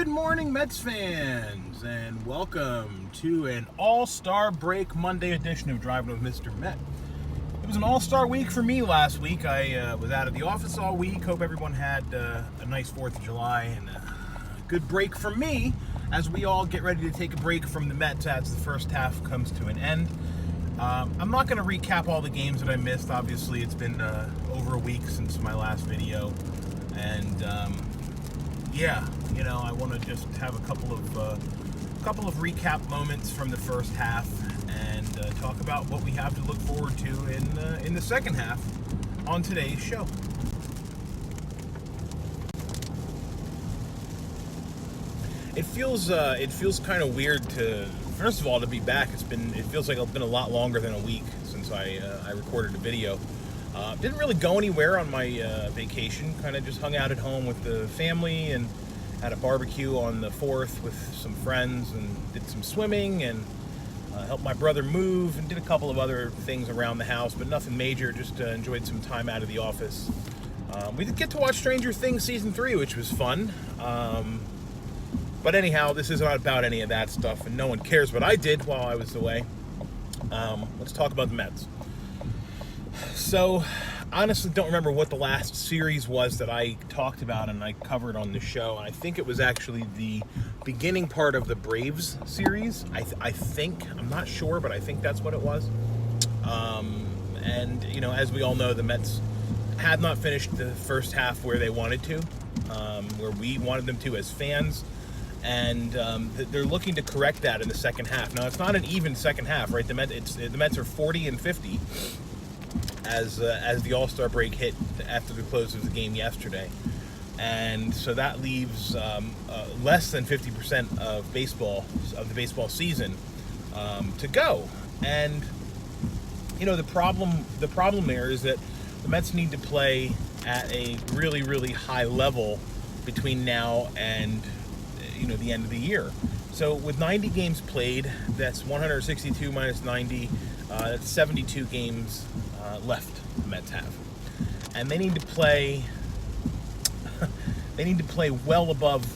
Good morning, Mets fans, and welcome to an All-Star Break Monday edition of Driving with Mr. Met. It was an All-Star week for me last week. I was out of the office all week. Hope everyone had a nice 4th of July and a good break for me as we all get ready to take a break from the Mets as the first half comes to an end. I'm not going to recap all the games that I missed. Obviously, it's been over a week since my last video, and I want to just have a couple of recap moments from the first half and talk about what we have to look forward to in the second half on today's show. It feels kind of weird to, first of all, to be back. It feels like it's been a lot longer than a week since I recorded a video. Didn't really go anywhere on my vacation. Kind of just hung out at home with the family and had a barbecue on the 4th with some friends and did some swimming and helped my brother move and did a couple of other things around the house, but nothing major. Just enjoyed some time out of the office. We did get to watch Stranger Things Season 3, which was fun. But anyhow, this is not about any of that stuff, and no one cares what I did while I was away. Let's talk about the Mets. So, honestly, don't remember what the last series was that I talked about and I covered on the show. I think it was actually the beginning part of the Braves series. I think, I'm not sure, but I think that's what it was. And, as we all know, the Mets had not finished the first half where they wanted to, where we wanted them to as fans. And they're looking to correct that in the second half. Now, it's not an even second half, right? The Mets are 40 and 50 as the All-Star break hit after the close of the game yesterday. And so that leaves less than 50% of the baseball season to go. And the problem there is that the Mets need to play at a really, really high level between now and the end of the year. So with 90 games played, that's 162 minus 90, that's 72 games left the Mets have. And they need to play well above,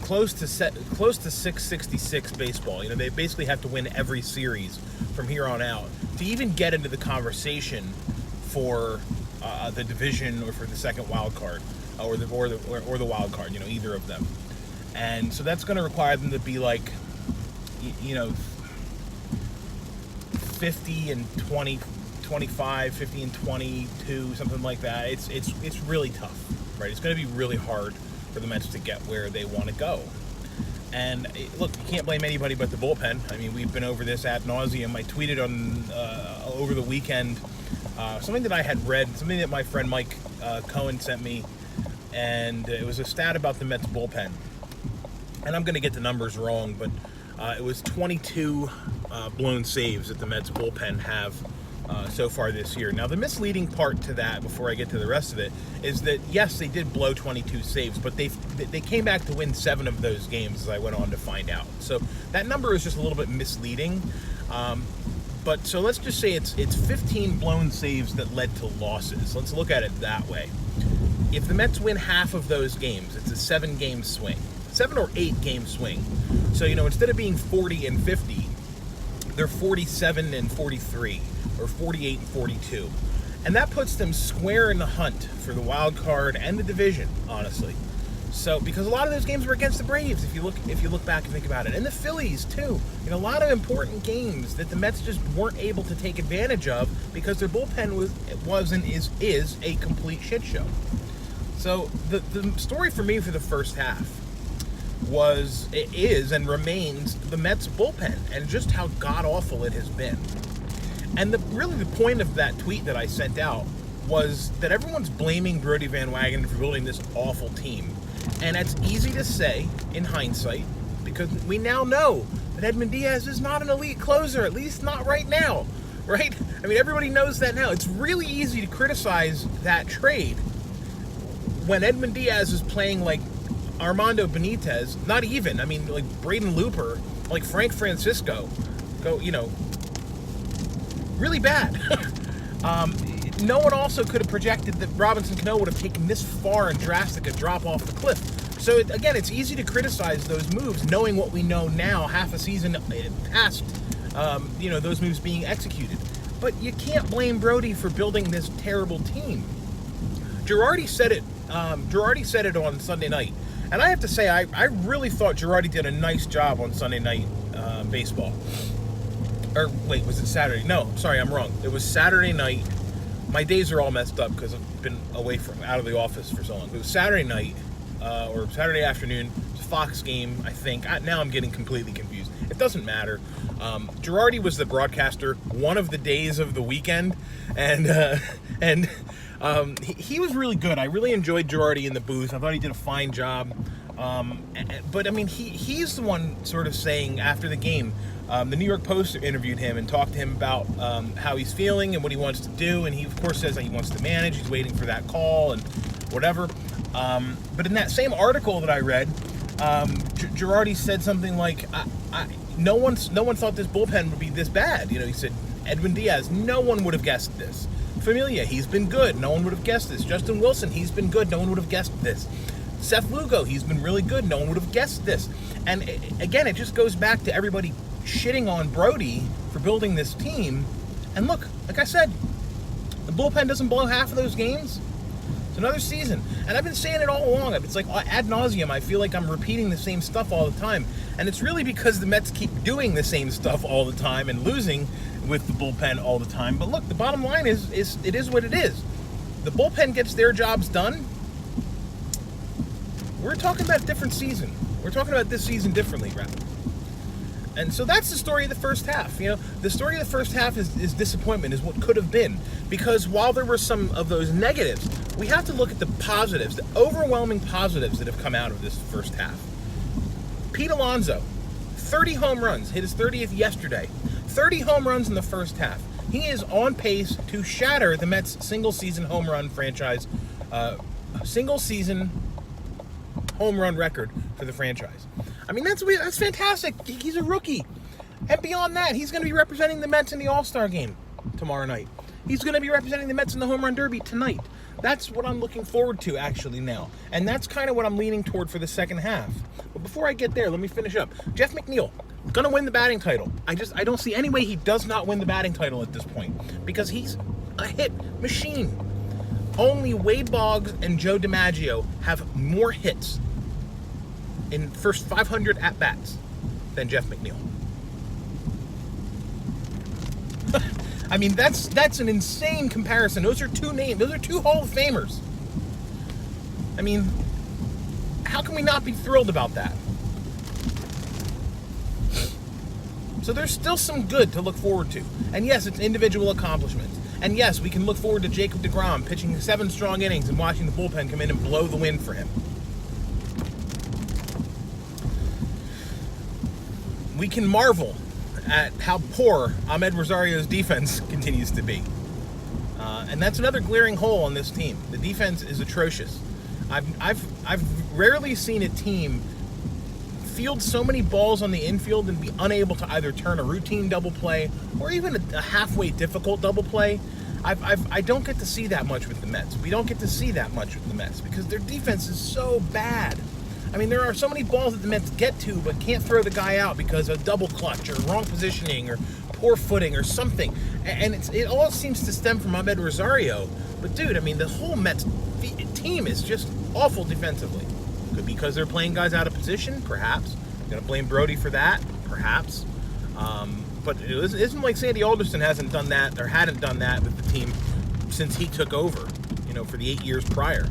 close to 666 baseball. They basically have to win every series from here on out to even get into the conversation for the division or for the second wild card or the wild card, either of them. And so that's going to require them to be 50 and 20, 25, 50 and 22, something like that. It's really tough, right? It's going to be really hard for the Mets to get where they want to go. And look, you can't blame anybody but the bullpen. We've been over this ad nauseum. I tweeted over the weekend something that I had read, something that my friend Mike Cohen sent me, and it was a stat about the Mets bullpen. And I'm going to get the numbers wrong, but it was 22 blown saves that the Mets bullpen have so far this year. Now, the misleading part to that, before I get to the rest of it, is that, yes, they did blow 22 saves, but they came back to win 7 of those games, as I went on to find out. So that number is just a little bit misleading. But so let's just say it's 15 blown saves that led to losses. Let's look at it that way. If the Mets win half of those games, it's a 7-game swing. 7 or 8 game swing. So, instead of being 40 and 50, they're 47 and 43 or 48 and 42. And that puts them square in the hunt for the wild card and the division, honestly. So, because a lot of those games were against the Braves, if you look back and think about it. And the Phillies, too. A lot of important games that the Mets just weren't able to take advantage of because their bullpen was and is a complete shit show. So, the story for me for the first half is and remains the Mets bullpen and just how god-awful it has been. And the point of that tweet that I sent out was that everyone's blaming Brodie Van Wagenen for building this awful team. And that's easy to say in hindsight because we now know that Edwin Diaz is not an elite closer, at least not right now, right? Everybody knows that now. It's really easy to criticize that trade when Edwin Diaz is playing like Armando Benitez, not even, like Braden Looper, like Frank Francisco, really bad. No one also could have projected that Robinson Cano would have taken this far and drastic a drop off the cliff. So again, it's easy to criticize those moves, knowing what we know now, half a season past, those moves being executed. But you can't blame Brody for building this terrible team. Girardi said it. Girardi said it on Sunday night, and I have to say, I really thought Girardi did a nice job on Sunday night baseball. Or wait, was it Saturday? No, sorry, I'm wrong. It was Saturday night. My days are all messed up because I've been out of the office for so long. It was Saturday night. Or Saturday afternoon. It's a Fox game, I think. Now I'm getting completely confused. It doesn't matter. Girardi was the broadcaster one of the days of the weekend, and he was really good. I really enjoyed Girardi in the booth. I thought he did a fine job. But I mean, he's the one sort of saying after the game. The New York Post interviewed him and talked to him about how he's feeling and what he wants to do, and he of course says that he wants to manage. He's waiting for that call and whatever. But in that same article that I read, Girardi said something like, no one thought this bullpen would be this bad. He said, Edwin Diaz, no one would have guessed this. Familia, he's been good. No one would have guessed this. Justin Wilson, he's been good. No one would have guessed this. Seth Lugo, he's been really good. No one would have guessed this. And again, it just goes back to everybody shitting on Brody for building this team. And look, like I said, the bullpen doesn't blow half of those games. It's another season. And I've been saying it all along. It's like ad nauseum. I feel like I'm repeating the same stuff all the time. And it's really because the Mets keep doing the same stuff all the time and losing with the bullpen all the time. But look, the bottom line is it is what it is. The bullpen gets their jobs done. We're talking about a different season. We're talking about this season differently, rather. And so that's the story of the first half. The story of the first half is disappointment, is what could have been. Because while there were some of those negatives, we have to look at the positives, the overwhelming positives that have come out of this first half. Pete Alonso, 30 home runs, hit his 30th yesterday. 30 home runs in the first half. He is on pace to shatter the Mets' single-season home run franchise, single-season home run record for the franchise. I mean, that's fantastic. He's a rookie. And beyond that, he's going to be representing the Mets in the All-Star game tomorrow night. He's going to be representing the Mets in the Home Run Derby tonight. That's what I'm looking forward to, actually, now. And that's kind of what I'm leaning toward for the second half. But before I get there, let me finish up. Jeff McNeil, going to win the batting title. I don't see any way he does not win the batting title at this point. Because he's a hit machine. Only Wade Boggs and Joe DiMaggio have more hits in first 500 at-bats than Jeff McNeil. I mean, that's an insane comparison. Those are two Hall of Famers. I mean, how can we not be thrilled about that? So there's still some good to look forward to. And yes, it's individual accomplishments. And yes, we can look forward to Jacob deGrom pitching 7 strong innings and watching the bullpen come in and blow the wind for him. We can marvel at how poor Ahmed Rosario's defense continues to be. And that's another glaring hole on this team. The defense is atrocious. I've rarely seen a team field so many balls on the infield and be unable to either turn a routine double play or even a halfway difficult double play. I don't get to see that much with the Mets. We don't get to see that much with the Mets because their defense is so bad. I mean, there are so many balls that the Mets get to but can't throw the guy out because of double clutch or wrong positioning or poor footing or something. And it all seems to stem from Ahmed Rosario. But, dude, I mean, the whole Mets team is just awful defensively. Could be because they're playing guys out of position, perhaps. I'm going to blame Brody for that, perhaps. But it isn't like Sandy Alderson hasn't done that or hadn't done that with the team since he took over, for the 8 years prior.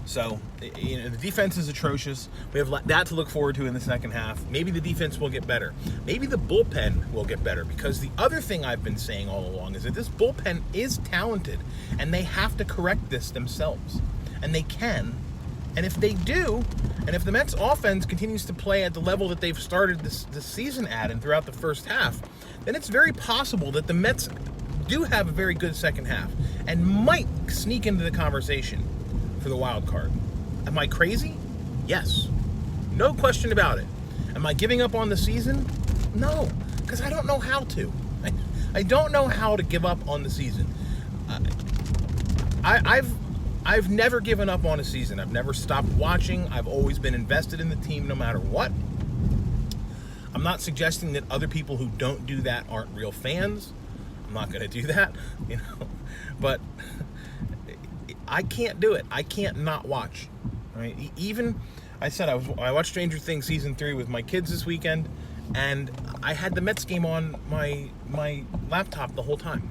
So, the defense is atrocious. We have that to look forward to in the second half. Maybe the defense will get better. Maybe the bullpen will get better, because the other thing I've been saying all along is that this bullpen is talented, and they have to correct this themselves. And they can. And if they do, and if the Mets offense continues to play at the level that they've started this season at and throughout the first half, then it's very possible that the Mets do have a very good second half and might sneak into the conversation for the wild card. Am I crazy? Yes. No question about it. Am I giving up on the season? No, because I don't know how to. I don't know how to give up on the season. I've never given up on a season. I've never stopped watching. I've always been invested in the team no matter what. I'm not suggesting that other people who don't do that aren't real fans. I'm not going to do that, but I can't do it. I can't not watch. Right? Even I said I watched Stranger Things season 3 with my kids this weekend, and I had the Mets game on my laptop the whole time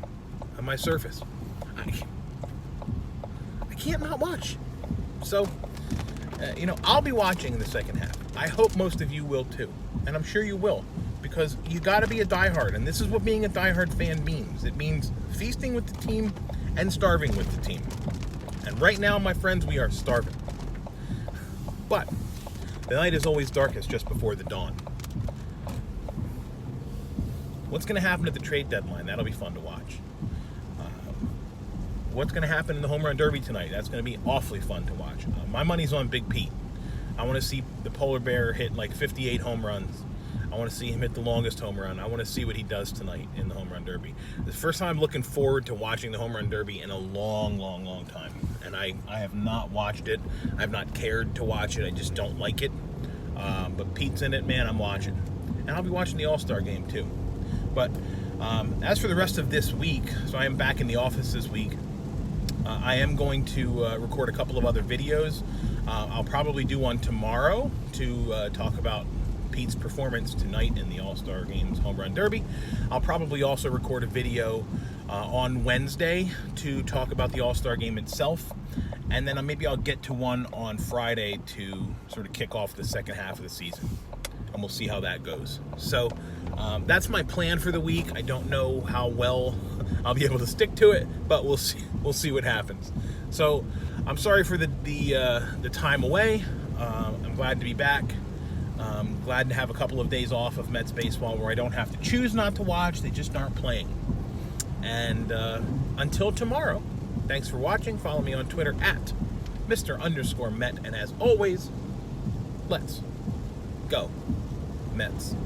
on my Surface. I can't not watch. So, I'll be watching in the second half. I hope most of you will too, and I'm sure you will, because you got to be a diehard, and this is what being a diehard fan means. It means feasting with the team and starving with the team. And right now, my friends, we are starving. But the night is always darkest just before the dawn. What's going to happen at the trade deadline? That'll be fun to watch. What's going to happen in the home run derby tonight? That's going to be awfully fun to watch. My money's on Big Pete. I want to see the polar bear hit like 58 home runs. I want to see him hit the longest home run. I want to see what he does tonight in the home run derby. The first time I'm looking forward to watching the home run derby in a long, long, long time. And I have not watched it. I have not cared to watch it. I just don't like it. But Pete's in it, man, I'm watching. And I'll be watching the All-Star game too. But as for the rest of this week, so I am back in the office this week. I am going to record a couple of other videos. I'll probably do one tomorrow to talk about Pete's performance tonight in the All-Star Games Home Run Derby. I'll probably also record a video on Wednesday to talk about the All-Star Game itself. And then maybe I'll get to one on Friday to sort of kick off the second half of the season. And we'll see how that goes. So that's my plan for the week. I don't know how well I'll be able to stick to it, but we'll see. We'll see what happens. So I'm sorry for the time away. I'm glad to be back. Glad to have a couple of days off of Mets baseball where I don't have to choose not to watch. They just aren't playing. And until tomorrow, thanks for watching. Follow me on Twitter at Mr_Met. And as always, let's go Mets.